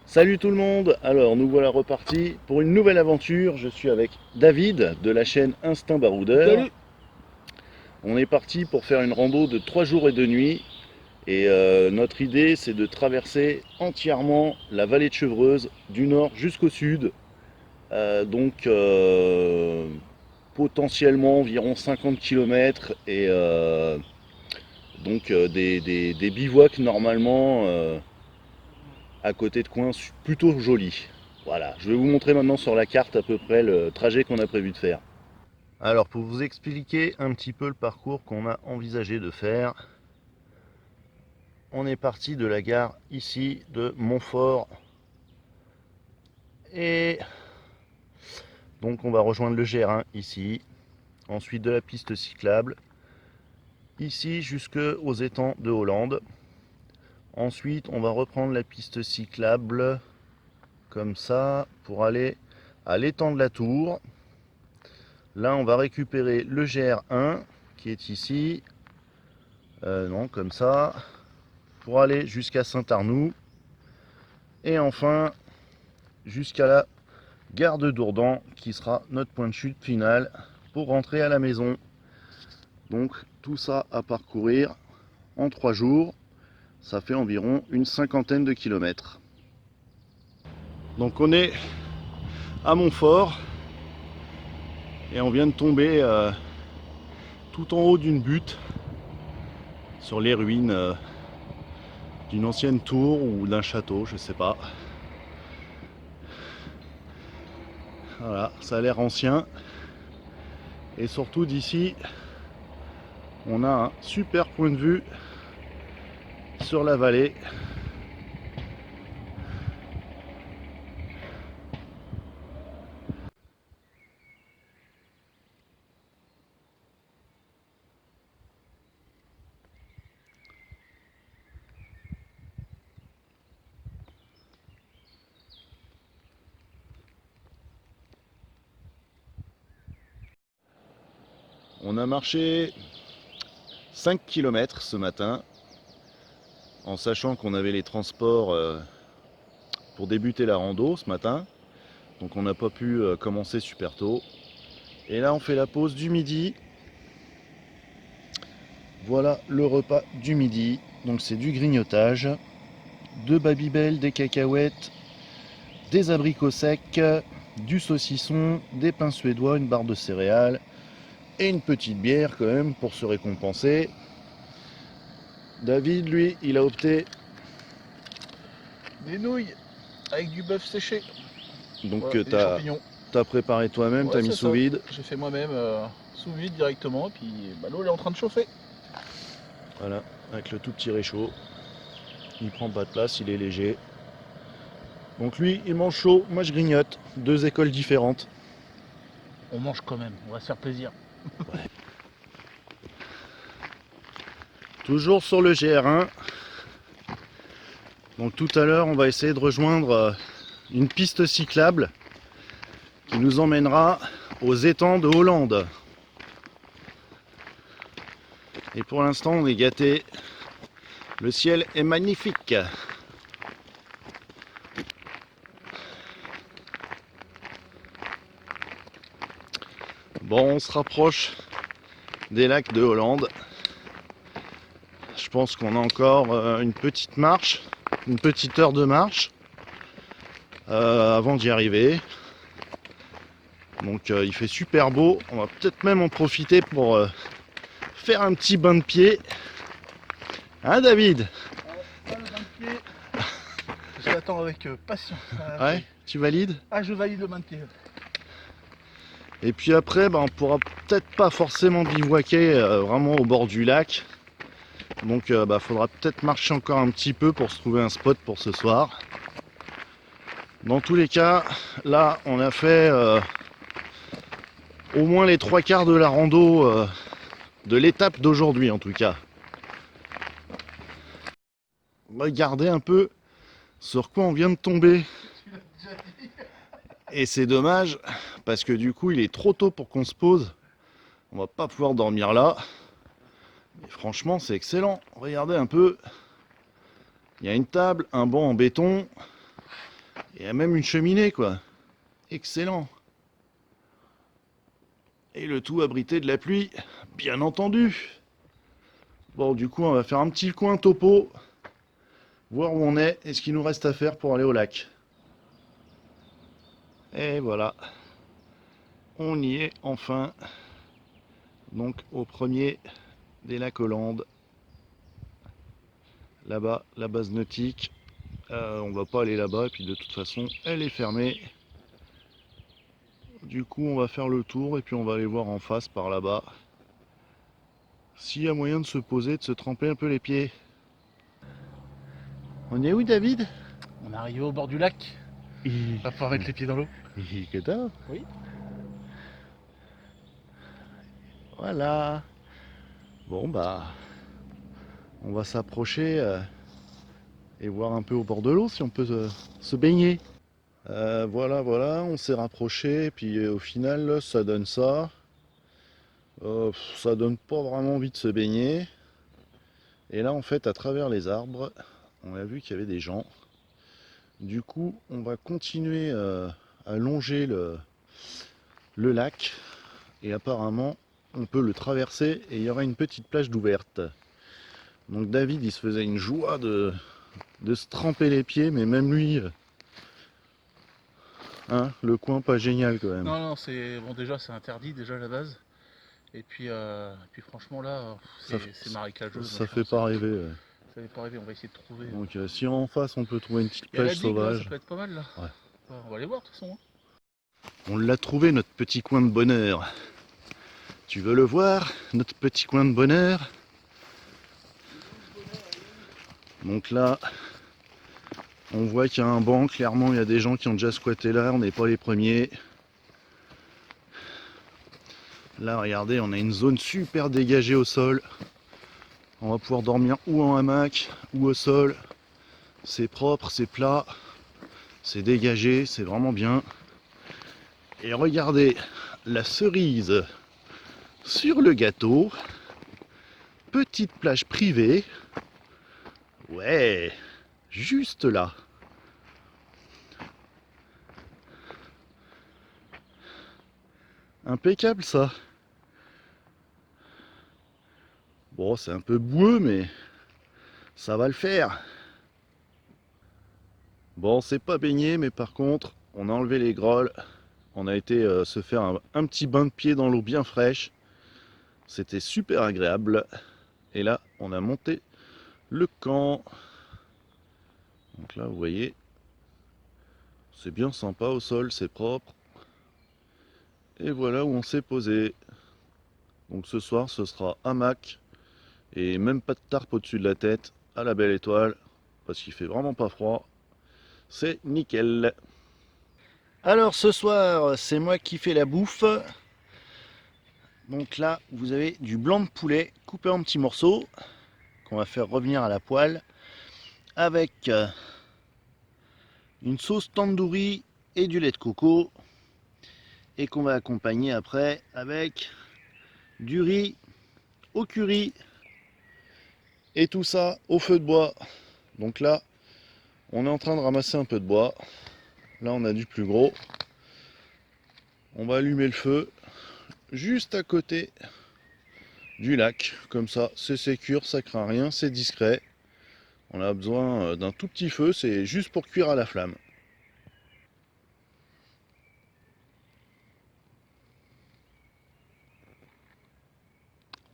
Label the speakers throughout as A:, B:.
A: Salut tout le monde. Alors nous voilà repartis pour une nouvelle aventure. Je suis avec David de la chaîne Instinct Baroudeur.
B: Salut.
A: On est parti pour faire une rando de 3 jours et 2 nuits. Et notre idée c'est de traverser entièrement la vallée de Chevreuse du nord jusqu'au sud. Donc potentiellement environ 50 km et des bivouacs normalement à côté de coins plutôt jolis. Voilà, je vais vous montrer maintenant sur la carte à peu près le trajet qu'on a prévu de faire. Alors pour vous expliquer un petit peu le parcours qu'on a envisagé de faire, on est parti de la gare ici de Montfort et donc on va rejoindre le GR1 ici, ensuite de la piste cyclable ici jusqu'aux étangs de Hollande. Ensuite on va reprendre la piste cyclable comme ça pour aller à l'étang de la Tour. Là, on va récupérer le GR1 qui est ici. Non, comme ça. Pour aller jusqu'à Saint-Arnoux. Et enfin, jusqu'à la gare de Dourdan qui sera notre point de chute final pour rentrer à la maison. Donc, tout ça à parcourir en 3 jours. Ça fait environ une cinquantaine de kilomètres. Donc, on est à Montfort. Et on vient de tomber tout en haut d'une butte sur les ruines d'une ancienne tour ou d'un château, je sais pas. Voilà, ça a l'air ancien. Et surtout d'ici, on a un super point de vue sur la vallée. On a marché 5 km ce matin, en sachant qu'on avait les transports pour débuter la rando ce matin. Donc on n'a pas pu commencer super tôt. Et là on fait la pause du midi. Voilà le repas du midi. Donc c'est du grignotage, deux Babybel, des cacahuètes, des abricots secs, du saucisson, des pains suédois, une barre de céréales et une petite bière quand même pour se récompenser. David, lui, il a opté
B: Des nouilles avec du bœuf séché.
A: donc
B: Voilà,
A: que
B: et des champignons.
A: t'as préparé toi-même,
B: Ouais,
A: t'as mis
B: c'est
A: sous
B: ça.
A: vide.
B: J'ai fait moi-même sous vide directement. Et puis l'eau elle est en train de chauffer.
A: Voilà, avec le tout petit réchaud. Il prend pas de place, il est léger. Donc lui, il mange chaud, moi je grignote. Deux écoles différentes.
B: On mange quand même, on va se faire plaisir.
A: Ouais. Toujours sur le GR1. Donc tout à l'heure, on va essayer de rejoindre une piste cyclable qui nous emmènera aux étangs de Hollande. Et pour l'instant, on est gâtés. Le ciel est magnifique. Bon, on se rapproche des lacs de Hollande. Je pense qu'on a encore une petite marche, une petite heure de marche avant d'y arriver. Donc il fait super beau. On va peut-être même en profiter pour faire un petit bain de pied. Hein, David?
B: Ouais, le bain de pied. Je l'attends avec patience.
A: Ouais, tu valides?
B: Ah, je valide le bain de pied.
A: Et puis après, on pourra peut-être pas forcément bivouaquer vraiment au bord du lac. Donc faudra peut-être marcher encore un petit peu pour se trouver un spot pour ce soir. Dans tous les cas, là on a fait au moins les 3 quarts de la rando de l'étape d'aujourd'hui en tout cas. Regardez un peu sur quoi on vient de tomber. Et c'est dommage parce que du coup il est trop tôt pour qu'on se pose. On va pas pouvoir dormir là. Mais franchement c'est excellent. Regardez un peu. Il y a une table, un banc en béton. Il y a même une cheminée, quoi. Excellent. Et le tout abrité de la pluie, bien entendu. Bon, du coup, on va faire un petit coin topo, voir où on est et ce qu'il nous reste à faire pour aller au lac. Et voilà, on y est enfin. Donc au premier des lacs Hollande. Là-bas, la base nautique. On va pas aller là-bas, et puis de toute façon, elle est fermée. Du coup, on va faire le tour, et puis on va aller voir en face par là-bas s'il y a moyen de se poser, de se tremper un peu les pieds. On est où, David?
B: On est arrivé au bord du lac. On va pouvoir mettre les pieds dans l'eau.
A: Que t'as?
B: Oui.
A: Voilà. Bon bah, on va s'approcher et voir un peu au bord de l'eau si on peut se baigner. Voilà, on s'est rapproché, et puis au final, ça donne ça. Ça donne pas vraiment envie de se baigner. Et là, en fait, à travers les arbres, on a vu qu'il y avait des gens. Du coup, on va continuer à longer le lac. Et apparemment, on peut le traverser et il y aura une petite plage d'ouverte. Donc David, il se faisait une joie de se tremper les pieds, mais même lui, hein, le coin pas génial quand même.
B: Non, c'est bon, déjà c'est interdit déjà à la base. Et puis franchement là, c'est marécageux.
A: Ça fait pas rêver. Ouais.
B: Ça fait pas rêver, on va essayer de trouver.
A: Donc si en face on peut trouver une petite
B: Il y a la
A: plage
B: digue, là,
A: sauvage.
B: ça peut être pas mal là.
A: Ouais.
B: On va aller voir de toute façon. Hein.
A: On l'a trouvé, notre petit coin de bonheur. Tu veux le voir, notre petit coin de bonheur? Donc là, on voit qu'il y a un banc, clairement il y a des gens qui ont déjà squatté là, on n'est pas les premiers. Là regardez, on a une zone super dégagée au sol. On va pouvoir dormir ou en hamac ou au sol. C'est propre, c'est plat, c'est dégagé, c'est vraiment bien. Et regardez la cerise sur le gâteau. Petite plage privée. Ouais, juste là. Impeccable ça. Bon, c'est un peu boueux, mais ça va le faire. Bon, c'est pas baigné, mais par contre, on a enlevé les grolles. On a été se faire un petit bain de pied dans l'eau bien fraîche. C'était super agréable. Et là, on a monté le camp. Donc là, vous voyez, c'est bien sympa au sol, c'est propre. Et voilà où on s'est posé. Donc ce soir, ce sera hamac. Et même pas de tarpe au-dessus de la tête, à la belle étoile. Parce qu'il fait vraiment pas froid. C'est nickel. Alors ce soir, c'est moi qui fais la bouffe. Donc là, vous avez du blanc de poulet coupé en petits morceaux qu'on va faire revenir à la poêle avec une sauce tandoori et du lait de coco et qu'on va accompagner après avec du riz au curry et tout ça au feu de bois. Donc là, on est en train de ramasser un peu de bois. Là, on a du plus gros. On va allumer le feu juste à côté du lac, comme ça c'est sécure, ça craint rien, c'est discret. On a besoin d'un tout petit feu, c'est juste pour cuire à la flamme.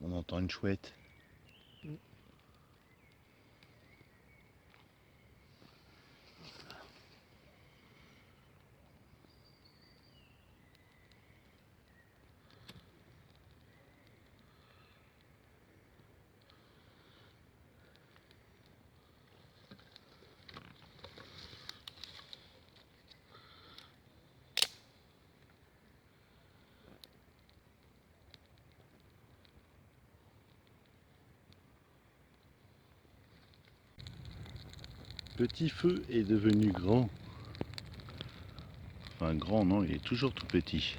A: On entend une chouette. Petit feu est devenu grand. Enfin grand non, il est toujours tout petit.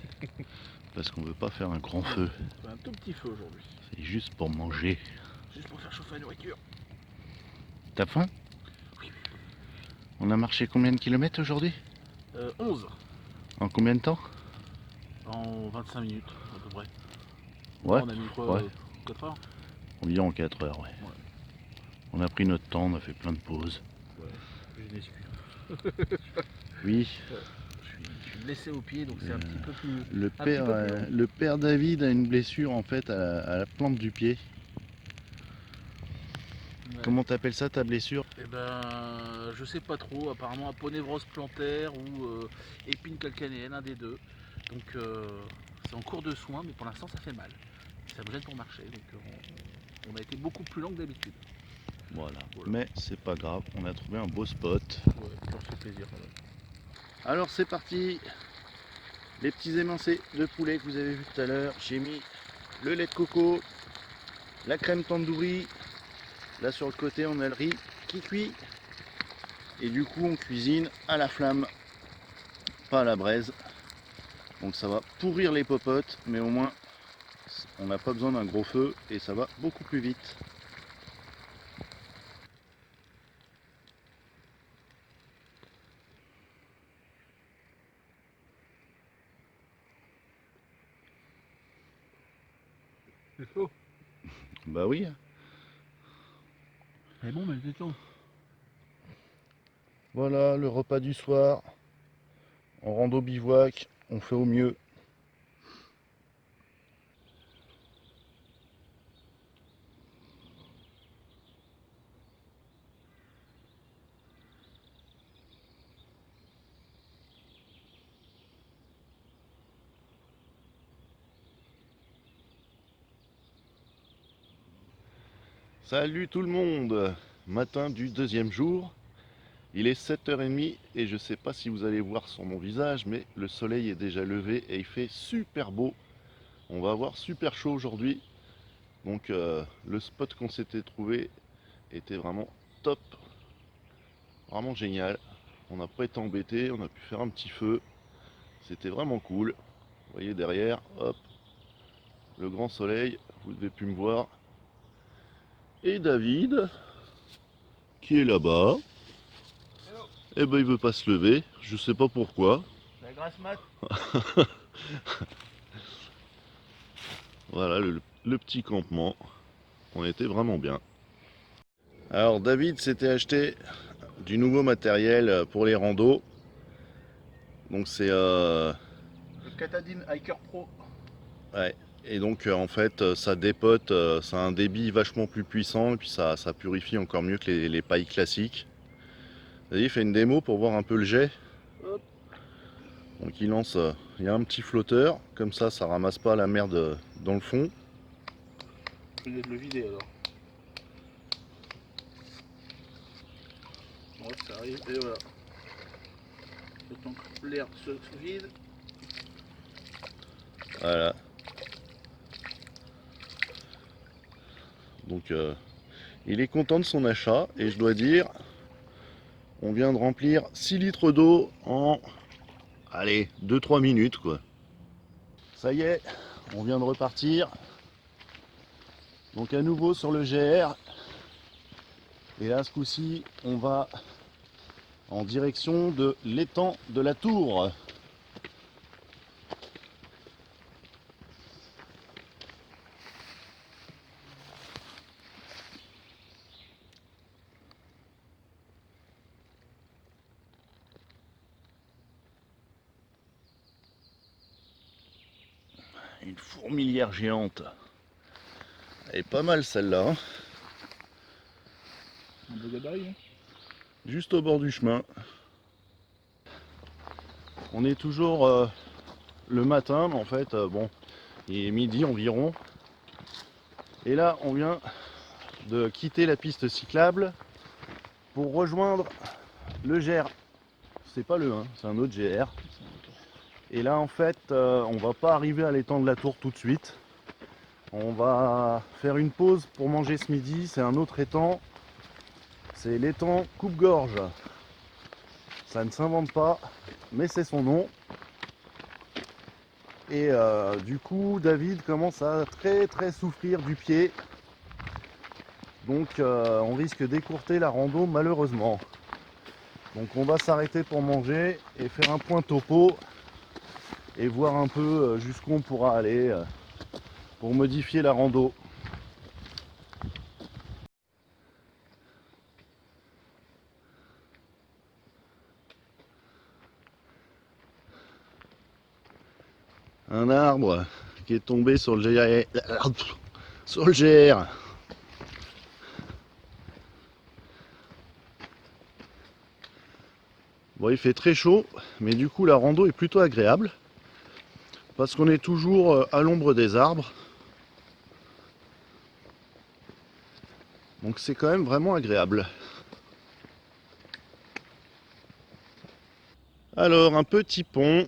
A: Parce qu'on veut pas faire un grand feu.
B: C'est un tout petit feu aujourd'hui.
A: C'est juste pour manger.
B: Juste pour faire chauffer la nourriture.
A: T'as faim?
B: Oui.
A: On a marché combien de kilomètres aujourd'hui?
B: 11
A: En combien de temps?
B: en 25 minutes à peu près.
A: Ouais,
B: On a mis quoi,
A: ouais.
B: 4 heures?
A: Environ 4 heures, ouais.
B: Ouais.
A: On a pris notre temps, on a fait plein de pauses.
B: Ouais, j'ai des excuses.
A: Oui.
B: Je suis blessé au pied, donc c'est un petit peu plus.
A: Le
B: un petit peu plus long.
A: le père David a une blessure en fait à la plante du pied.
B: Ouais.
A: Comment t'appelles ça ta blessure?
B: Eh ben, je sais pas trop. Apparemment, aponévrose plantaire ou épine calcanéenne, un des deux. Donc, c'est en cours de soins, mais pour l'instant, ça fait mal. Ça me gêne pour marcher, donc on a été beaucoup plus lent que d'habitude.
A: Voilà. Mais c'est pas grave, on a trouvé un beau spot.
B: Ouais, ça fait plaisir. Voilà.
A: Alors c'est parti. Les petits émincés de poulet que vous avez vu tout à l'heure. J'ai mis le lait de coco, la crème tandoori. Là sur le côté on a le riz qui cuit. Et du coup on cuisine à la flamme, pas à la braise. Donc ça va pourrir les popotes, mais au moins on n'a pas besoin d'un gros feu et ça va beaucoup plus vite.
B: C'est chaud.
A: Bah oui.
B: C'est bon, mais c'est chaud.
A: Voilà le repas du soir. En rando bivouac, on fait au mieux. Salut tout le monde, matin du deuxième jour, il est 7h30 et je sais pas si vous allez voir sur mon visage mais le soleil est déjà levé et il fait super beau. On va avoir super chaud aujourd'hui, donc le spot qu'on s'était trouvé était vraiment top, vraiment génial. On n'a pas été embêté, on a pu faire un petit feu, c'était vraiment cool. Vous voyez derrière, hop, le grand soleil, vous devez plus me voir. Et David, qui est là-bas, eh ben il veut pas se lever, je sais pas pourquoi.
B: La grasse mat.
A: Voilà le petit campement, on était vraiment bien. Alors David s'était acheté du nouveau matériel pour les randos. Donc c'est
B: Le Katadyn Hiker Pro.
A: ouais. Et donc en fait ça dépote, ça a un débit vachement plus puissant et puis ça purifie encore mieux que les pailles classiques. David fait une démo pour voir un peu le jet.
B: Hop.
A: Donc il lance, il y a un petit flotteur, comme ça ramasse pas la merde dans le fond.
B: Je vais le vider alors. Bon, ça arrive et voilà. Donc l'air se vide.
A: Voilà. Donc il est content de son achat et je dois dire, on vient de remplir 6 litres d'eau en, allez, 2-3 minutes quoi. Ça y est, on vient de repartir. Donc à nouveau sur le GR. Et là ce coup-ci, on va en direction de l'étang de la Tour. Une fourmilière géante. Elle est pas mal celle-là. Hein.
B: Un beau gabarit, hein.
A: Juste au bord du chemin. On est toujours le matin, mais en fait, bon, il est midi environ. Et là, on vient de quitter la piste cyclable pour rejoindre le GR. C'est pas le 1, c'est un autre GR. Et là, en fait, on va pas arriver à l'étang de la Tour tout de suite. On va faire une pause pour manger ce midi. C'est un autre étang. C'est l'étang Coupe-Gorge. Ça ne s'invente pas, mais c'est son nom. Et du coup, David commence à très souffrir du pied. Donc on risque d'écourter la rando malheureusement. Donc on va s'arrêter pour manger et faire un point topo et voir un peu jusqu'où on pourra aller pour modifier la rando. Un arbre qui est tombé sur le GR. Sur le GR. Bon, il fait très chaud, mais du coup la rando est plutôt agréable parce qu'on est toujours à l'ombre des arbres. Donc c'est quand même vraiment agréable. Alors un petit pont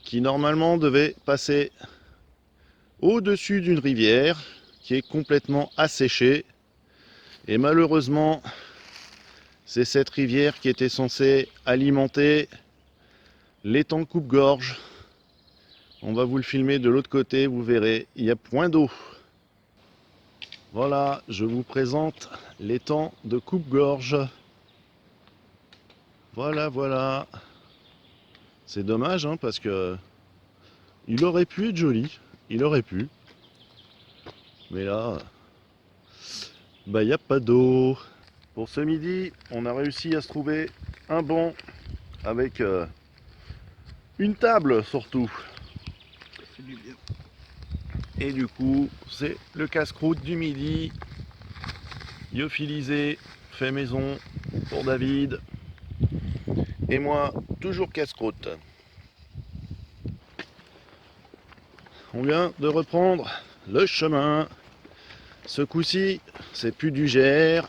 A: qui normalement devait passer au-dessus d'une rivière qui est complètement asséchée. Et malheureusement, c'est cette rivière qui était censée alimenter l'étang Coupe-Gorge. On va vous le filmer de l'autre côté, vous verrez, il n'y a point d'eau. Voilà, je vous présente l'étang de Coupe-Gorge. Voilà, voilà. C'est dommage, hein, parce que il aurait pu être joli, il aurait pu. Mais là, bah, il n'y a pas d'eau. Pour ce midi, on a réussi à se trouver un banc avec une table surtout.
B: C'est du bien.
A: Et du coup, c'est le casse-croûte du midi. Lyophilisé, fait maison pour David. Et moi, toujours casse-croûte. On vient de reprendre le chemin. Ce coup-ci, c'est plus du GR,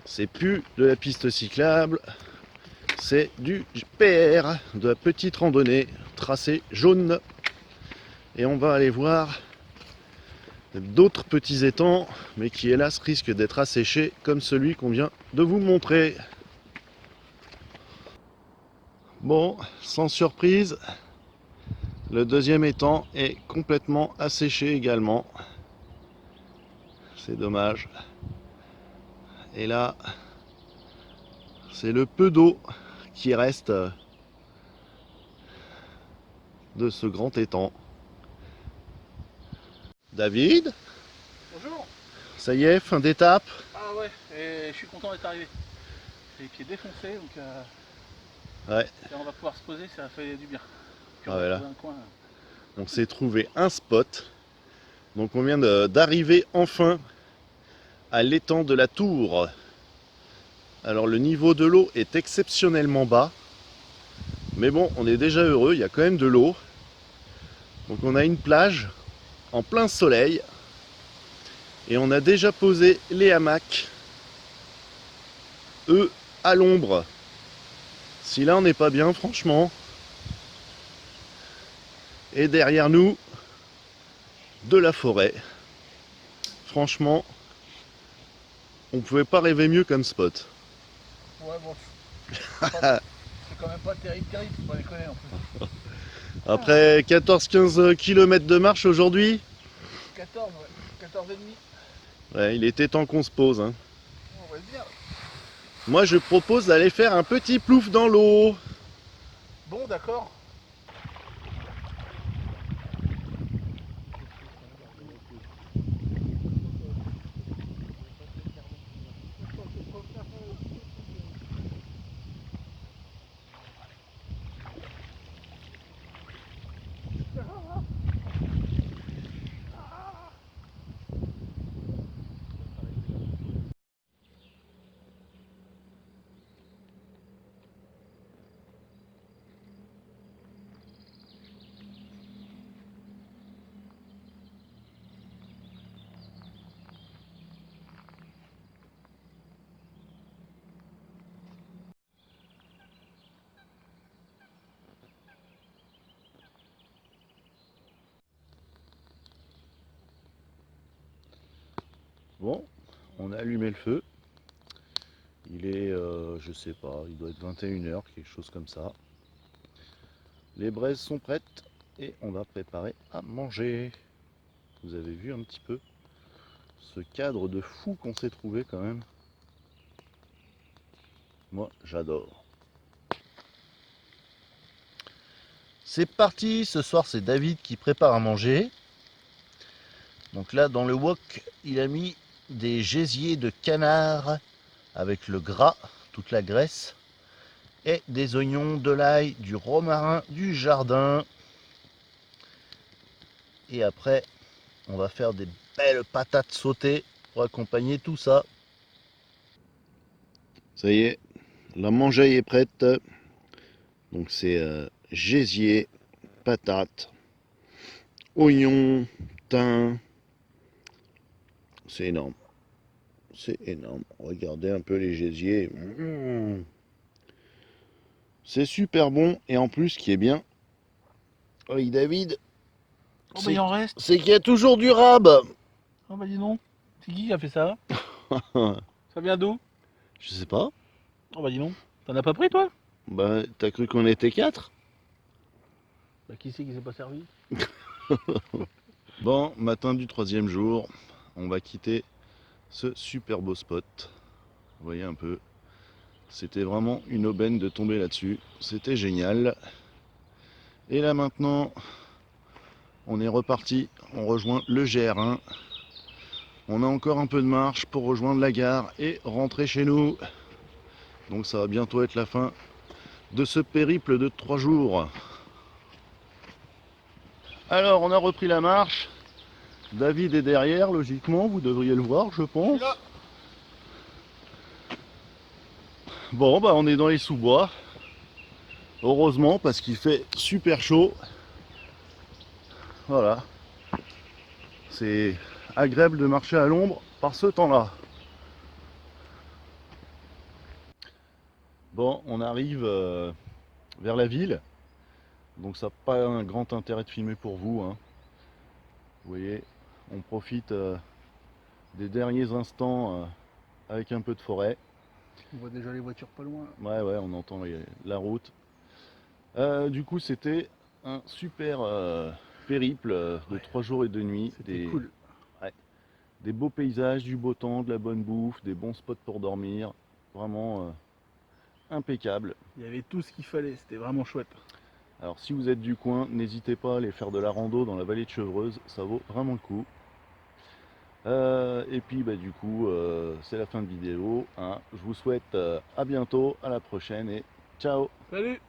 A: c'est plus de la piste cyclable, c'est du PR, de la petite randonnée, tracé jaune. Et on va aller voir d'autres petits étangs, mais qui hélas risquent d'être asséchés, comme celui qu'on vient de vous montrer. Bon, sans surprise, le deuxième étang est complètement asséché également. C'est dommage. Et là, c'est le peu d'eau qui reste de ce grand étang. David,
B: Bonjour.
A: ça y est, fin d'étape.
B: Ah ouais, et je suis content d'être arrivé. J'ai les pieds défoncés, donc
A: Ouais,
B: et on va pouvoir se poser, ça fait du bien. Puis on
A: ah
B: va
A: ouais, là,
B: trouver un coin.
A: on s'est trouvé un spot. Donc on vient d'arriver enfin à l'étang de la Tour. Alors le niveau de l'eau est exceptionnellement bas. Mais bon, on est déjà heureux, il y a quand même de l'eau. Donc on a une plage en plein soleil. Et on a déjà posé les hamacs, eux, à l'ombre. Si là on n'est pas bien, franchement. Et derrière nous, de la forêt. Franchement, on pouvait pas rêver mieux comme spot.
B: Ouais, bon, c'est quand même pas terrible, faut pas déconner en plus.
A: Après 14-15 km de marche aujourd'hui,
B: 14, ouais, 14 et demi.
A: ouais, il était temps qu'on se pose, hein.
B: On reste bien.
A: Moi je propose d'aller faire un petit plouf dans l'eau.
B: Bon, d'accord.
A: Bon, on a allumé le feu. Il est, je sais pas, il doit être 21h, quelque chose comme ça. Les braises sont prêtes et on va préparer à manger. Vous avez vu un petit peu ce cadre de fou qu'on s'est trouvé quand même. Moi, j'adore. C'est parti, ce soir c'est David qui prépare à manger. Donc là, dans le wok, il a mis des gésiers de canard avec le gras, toute la graisse, et des oignons, de l'ail, du romarin, du jardin. Et après, on va faire des belles patates sautées pour accompagner tout ça. Ça y est, la mangeaille est prête. Donc c'est gésier, patates, oignons, thym. C'est énorme. C'est énorme. Regardez un peu les gésiers. C'est super bon. Et en plus, ce qui est bien, oui David,
B: Oh bah il en reste.
A: c'est qu'il y a toujours du rab.
B: Oh bah dis donc. C'est qui a fait ça? Ça vient d'où?
A: Je sais pas.
B: Oh bah dis donc. T'en as pas pris toi?
A: Bah, t'as cru qu'on était 4?
B: Bah qui c'est qui s'est pas servi?
A: Bon, matin du 3e jour, on va quitter ce super beau spot. Vous voyez un peu. C'était vraiment une aubaine de tomber là-dessus. C'était génial. Et là maintenant, on est reparti. On rejoint le GR1. On a encore un peu de marche pour rejoindre la gare et rentrer chez nous. Donc ça va bientôt être la fin de ce périple de 3 jours. Alors, on a repris la marche. David est derrière, logiquement, vous devriez le voir, je pense. Bon, bah on est dans les sous-bois. Heureusement, parce qu'il fait super chaud. Voilà. C'est agréable de marcher à l'ombre par ce temps-là. Bon, on arrive vers la ville. Donc ça n'a pas un grand intérêt de filmer pour vous, hein. Vous voyez, on profite des derniers instants avec un peu de forêt.
B: On voit déjà les voitures pas loin.
A: Ouais, on entend la route. Du coup, c'était un super périple de 3 jours et 2 nuits.
B: C'était cool.
A: Des beaux paysages, du beau temps, de la bonne bouffe, des bons spots pour dormir. Vraiment impeccable.
B: Il y avait tout ce qu'il fallait, c'était vraiment chouette.
A: Alors si vous êtes du coin, n'hésitez pas à aller faire de la rando dans la vallée de Chevreuse, ça vaut vraiment le coup. Et puis bah, du coup, c'est la fin de vidéo, hein. Je vous souhaite à bientôt, à la prochaine et ciao.
B: Salut!